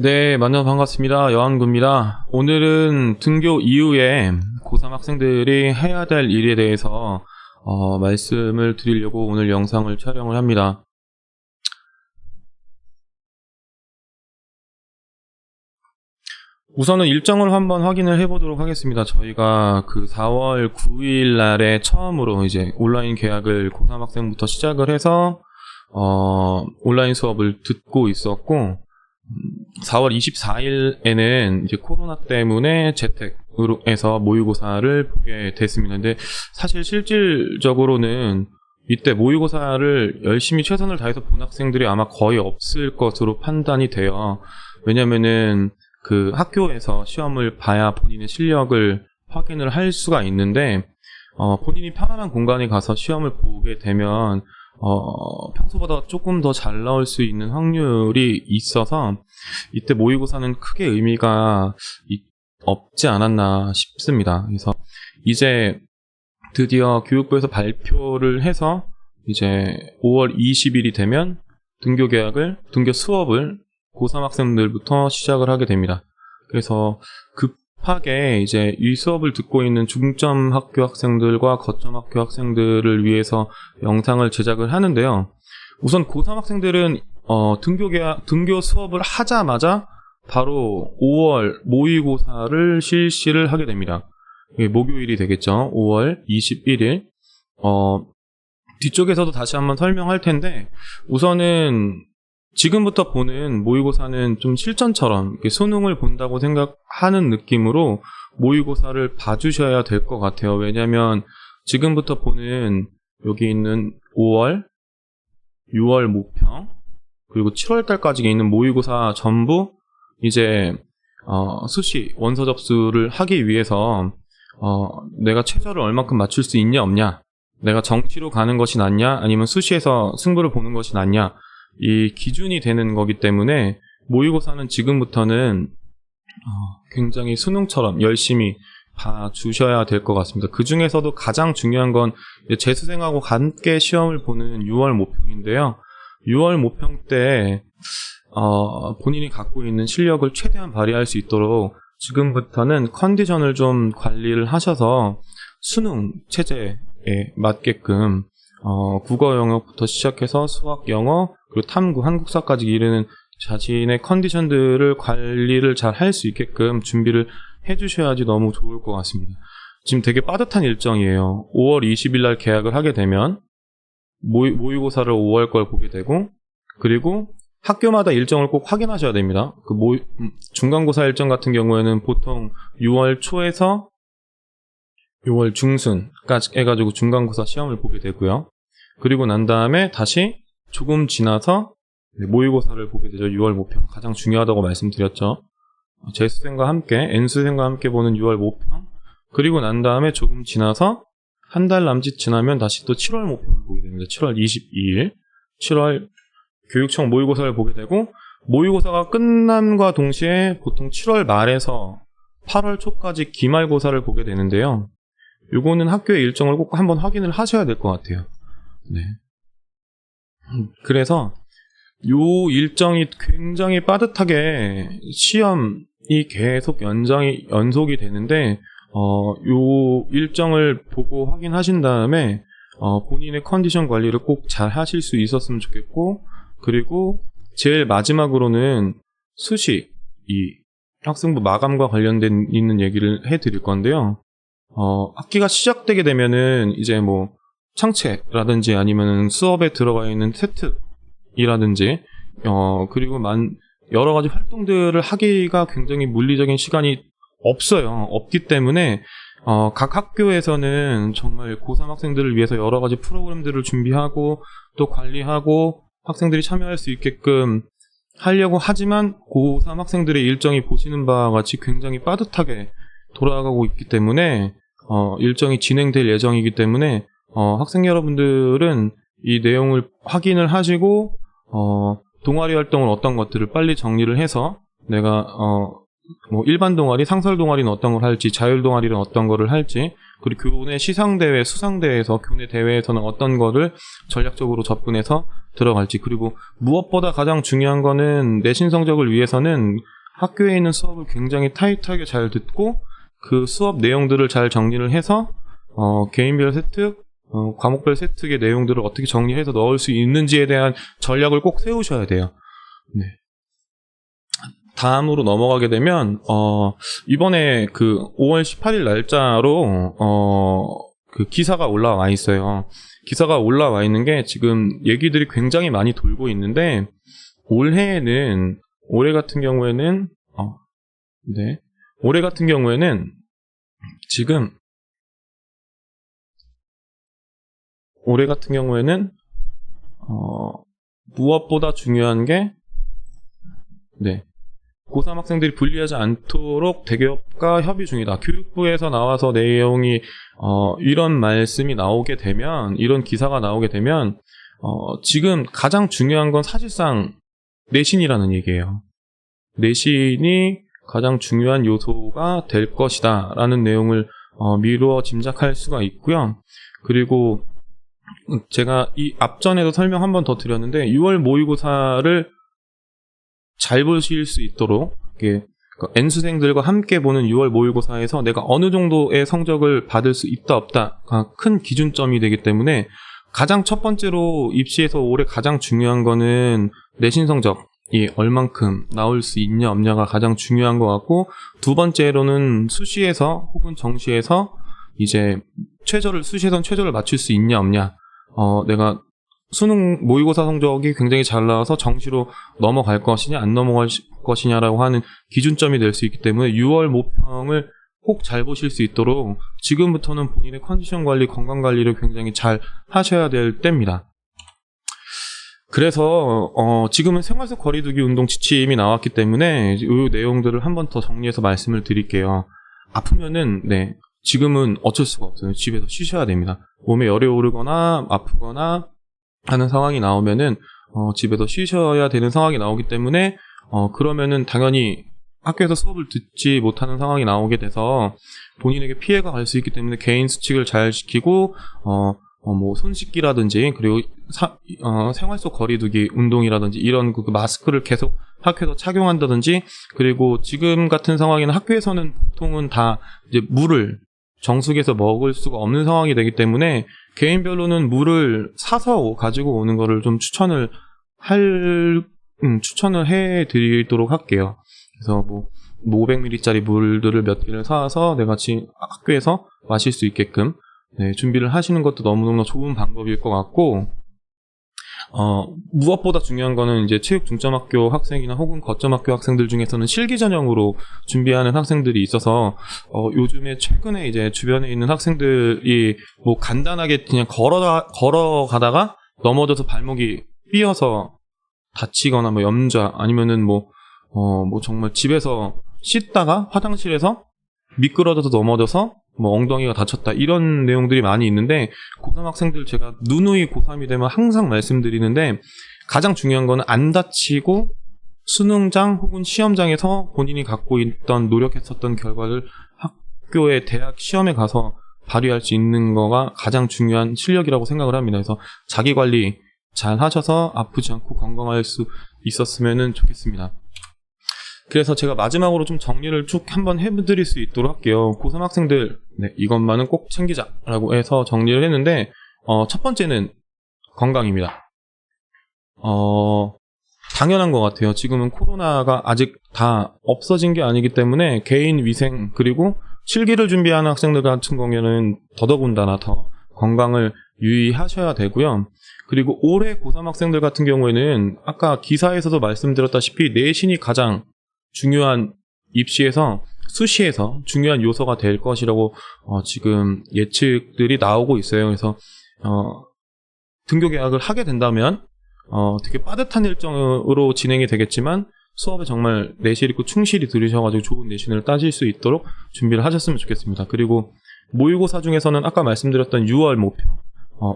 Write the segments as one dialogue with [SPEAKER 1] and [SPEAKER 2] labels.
[SPEAKER 1] 네, 만나서 반갑습니다. 여한구입니다. 오늘은 등교 이후에 고3 학생들이 해야 될 일에 대해서 말씀을 드리려고 오늘 영상을 촬영을 합니다. 우선은 일정을 한번 확인을 해보도록 하겠습니다. 저희가 그 4월 9일 날에 처음으로 이제 온라인 계약을 고3 학생부터 시작을 해서 온라인 수업을 듣고 있었고, 4월 24일에는 이제 코로나 때문에 재택으로 해서 모의고사를 보게 됐습니다. 근데 사실 실질적으로는 이때 모의고사를 열심히 최선을 다해서 본 학생들이 아마 거의 없을 것으로 판단이 돼요. 왜냐면은 그 학교에서 시험을 봐야 본인의 실력을 확인을 할 수가 있는데, 본인이 편안한 공간에 가서 시험을 보게 되면 평소보다 조금 더 잘 나올 수 있는 확률이 있어서 이때 모의고사는 크게 의미가 없지 않았나 싶습니다. 그래서 이제 드디어 교육부에서 발표를 해서 이제 5월 20일이 되면 등교 수업을 고3 학생들부터 시작을 하게 됩니다. 그래서 급하게 이제 이 수업을 듣고 있는 중점 학교 학생들과 거점 학교 학생들을 위해서 영상을 제작을 하는데요. 우선 고3 학생들은 등교 수업을 하자마자 바로 5월 모의고사를 실시를 하게 됩니다. 목요일이 되겠죠. 5월 21일. 뒤쪽에서도 다시 한번 설명할 텐데, 우선은 지금부터 보는 모의고사는 좀 실전처럼 수능을 본다고 생각하는 느낌으로 모의고사를 봐주셔야 될 것 같아요. 왜냐하면 지금부터 보는 여기 있는 5월, 6월 모평, 그리고 7월달까지 있는 모의고사 전부 이제 수시 원서 접수를 하기 위해서 내가 최저를 얼만큼 맞출 수 있냐 없냐, 내가 정시로 가는 것이 낫냐 아니면 수시에서 승부를 보는 것이 낫냐, 이 기준이 되는 거기 때문에 모의고사는 지금부터는 굉장히 수능처럼 열심히 봐주셔야 될 것 같습니다. 그 중에서도 가장 중요한 건 재수생하고 함께 시험을 보는 6월 모평인데요. 6월 모평 때 본인이 갖고 있는 실력을 최대한 발휘할 수 있도록 지금부터는 컨디션을 좀 관리를 하셔서 수능 체제에 맞게끔 국어 영역부터 시작해서 수학, 영어, 그리고 탐구, 한국사까지 이르는 자신의 컨디션들을 관리를 잘 할 수 있게끔 준비를 해주셔야지 너무 좋을 것 같습니다. 지금 되게 빠듯한 일정이에요. 5월 20일 날 계약을 하게 되면 모의고사를 5월 걸 보게 되고, 그리고 학교마다 일정을 꼭 확인하셔야 됩니다. 그 중간고사 일정 같은 경우에는 보통 6월 초에서 6월 중순까지 해가지고 중간고사 시험을 보게 되고요. 그리고 난 다음에 다시 조금 지나서 모의고사를 보게 되죠. 6월 모평 가장 중요하다고 말씀드렸죠. 재수생과 함께 N수생과 함께 보는 6월 모평, 그리고 난 다음에 조금 지나서 한 달 남짓 지나면 다시 또 7월 모평을 보게 됩니다. 7월 22일 7월 교육청 모의고사를 보게 되고, 모의고사가 끝남과 동시에 보통 7월 말에서 8월 초까지 기말고사를 보게 되는데요. 요거는 학교의 일정을 꼭 한번 확인을 하셔야 될 것 같아요. 네. 그래서 요 일정이 굉장히 빠듯하게 시험이 계속 연속이 되는데, 요 일정을 보고 확인하신 다음에 본인의 컨디션 관리를 꼭 잘 하실 수 있었으면 좋겠고, 그리고 제일 마지막으로는 수시, 이 학생부 마감과 관련된 있는 얘기를 해드릴 건데요. 학기가 시작되게 되면은 이제 뭐 창체라든지 아니면 수업에 들어가 있는 세특이라든지 그리고 여러 가지 활동들을 하기가 굉장히 물리적인 시간이 없기 때문에 각 학교에서는 정말 고3 학생들을 위해서 여러 가지 프로그램들을 준비하고 또 관리하고 학생들이 참여할 수 있게끔 하려고 하지만 고3 학생들의 일정이 보시는 바와 같이 굉장히 빠듯하게 돌아가고 있기 때문에 일정이 진행될 예정이기 때문에 학생 여러분들은 이 내용을 확인을 하시고 동아리 활동을 어떤 것들을 빨리 정리를 해서 내가 뭐 일반 동아리, 상설 동아리는 어떤 걸 할지, 자율 동아리는 어떤 거를 할지, 그리고 교내 시상대회, 수상대회에서 교내 대회에서는 어떤 거를 전략적으로 접근해서 들어갈지, 그리고 무엇보다 가장 중요한 거는 내신 성적을 위해서는 학교에 있는 수업을 굉장히 타이트하게 잘 듣고 그 수업 내용들을 잘 정리를 해서 개인별 세특, 과목별 세특의 내용들을 어떻게 정리해서 넣을 수 있는지에 대한 전략을 꼭 세우셔야 돼요. 네. 다음으로 넘어가게 되면 이번에 그 5월 18일 날짜로 그 기사가 올라와 있어요. 기사가 올라와 있는 게 지금 얘기들이 굉장히 많이 돌고 있는데, 올해 같은 경우에는 지금 올해 같은 경우에는 무엇보다 중요한 게 고3 학생들이 불리하지 않도록 대기업과 협의 중이다. 교육부에서 나와서 내용이 이런 말씀이 나오게 되면, 이런 기사가 나오게 되면 지금 가장 중요한 건 사실상 내신이라는 얘기예요. 내신이 가장 중요한 요소가 될 것이다 라는 내용을 미루어 짐작할 수가 있고요. 그리고 제가 이 앞전에도 설명 한 번 더 드렸는데, 6월 모의고사를 잘 보실 수 있도록 N수생들과 함께 보는 6월 모의고사에서 내가 어느 정도의 성적을 받을 수 있다 없다가 큰 기준점이 되기 때문에, 가장 첫 번째로 입시에서 올해 가장 중요한 거는 내신 성적이 얼만큼 나올 수 있냐 없냐가 가장 중요한 것 같고, 두 번째로는 수시에서 혹은 정시에서 이제 수시에선 최저를 맞출 수 있냐 없냐, 내가 수능 모의고사 성적이 굉장히 잘 나와서 정시로 넘어갈 것이냐 안 넘어갈 것이냐라고 하는 기준점이 될 수 있기 때문에 6월 모평을 꼭 잘 보실 수 있도록 지금부터는 본인의 컨디션 관리, 건강 관리를 굉장히 잘 하셔야 될 때입니다. 그래서 지금은 생활 속 거리두기 운동 지침이 나왔기 때문에 이 내용들을 한 번 더 정리해서 말씀을 드릴게요. 아프면은 지금은 어쩔 수가 없어요. 집에서 쉬셔야 됩니다. 몸에 열이 오르거나 아프거나 하는 상황이 나오면은 집에서 쉬셔야 되는 상황이 나오기 때문에 그러면은 당연히 학교에서 수업을 듣지 못하는 상황이 나오게 돼서 본인에게 피해가 갈 수 있기 때문에 개인 수칙을 잘 지키고 뭐 손 씻기라든지, 그리고 생활 속 거리두기 운동이라든지 이런 그 마스크를 계속 학교에서 착용한다든지, 그리고 지금 같은 상황에는 학교에서는 보통은 다 이제 물을 정수기에서 먹을 수가 없는 상황이 되기 때문에 개인별로는 물을 사서 가지고 오는 거를 좀 추천을 해드리도록 할게요. 그래서 뭐 500ml짜리 물들을 몇 개를 사서 내가 지금 학교에서 마실 수 있게끔 준비를 하시는 것도 너무너무 좋은 방법일 것 같고, 무엇보다 중요한 거는 이제 체육 중점학교 학생이나 혹은 거점학교 학생들 중에서는 실기 전형으로 준비하는 학생들이 있어서 요즘에 최근에 이제 주변에 있는 학생들이 뭐 간단하게 그냥 걸어가다가 넘어져서 발목이 삐어서 다치거나 뭐 염좌, 아니면은 뭐 정말 집에서 씻다가 화장실에서 미끄러져서 넘어져서 뭐 엉덩이가 다쳤다, 이런 내용들이 많이 있는데, 고3 학생들 제가 누누이 고3이 되면 항상 말씀드리는데, 가장 중요한 거는 안 다치고 수능장 혹은 시험장에서 본인이 갖고 있던 노력했었던 결과를 학교의 대학 시험에 가서 발휘할 수 있는 거가 가장 중요한 실력이라고 생각을 합니다. 그래서 자기 관리 잘 하셔서 아프지 않고 건강할 수 있었으면 좋겠습니다. 그래서 제가 마지막으로 좀 정리를 쭉 한번 해드릴 수 있도록 할게요. 고3 학생들 이것만은 꼭 챙기자라고 해서 정리를 했는데, 첫 번째는 건강입니다. 당연한 것 같아요. 지금은 코로나가 아직 다 없어진 게 아니기 때문에 개인 위생, 그리고 실기를 준비하는 학생들 같은 경우에는 더더군다나 더 건강을 유의하셔야 되고요. 그리고 올해 고3 학생들 같은 경우에는 아까 기사에서도 말씀드렸다시피 내신이 가장 중요한 입시에서, 수시에서 중요한 요소가 될 것이라고 지금 예측들이 나오고 있어요. 그래서 등교 계약을 하게 된다면 되게 빠듯한 일정으로 진행이 되겠지만 수업에 정말 내실 있고 충실히 들으셔가지고 좋은 내신을 따질 수 있도록 준비를 하셨으면 좋겠습니다. 그리고 모의고사 중에서는 아까 말씀드렸던 6월 모평,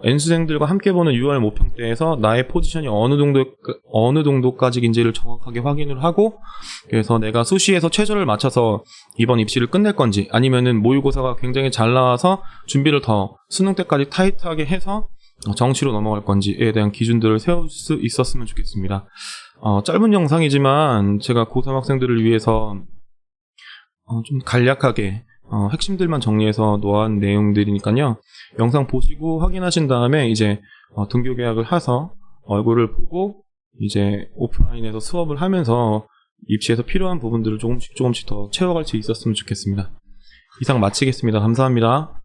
[SPEAKER 1] N수생들과 함께 보는 6월 모평 때에서 나의 포지션이 어느 정도까지인지를 정확하게 확인을 하고, 그래서 내가 수시에서 최저를 맞춰서 이번 입시를 끝낼 건지, 아니면은 모의고사가 굉장히 잘 나와서 준비를 더 수능 때까지 타이트하게 해서 정시로 넘어갈 건지에 대한 기준들을 세울 수 있었으면 좋겠습니다. 짧은 영상이지만 제가 고3 학생들을 위해서 좀 간략하게 핵심들만 정리해서 놓은 내용들이니까요. 영상 보시고 확인하신 다음에 이제 등교 계약을 해서 얼굴을 보고 이제 오프라인에서 수업을 하면서 입시에서 필요한 부분들을 조금씩 더 채워갈 수 있었으면 좋겠습니다. 이상 마치겠습니다. 감사합니다.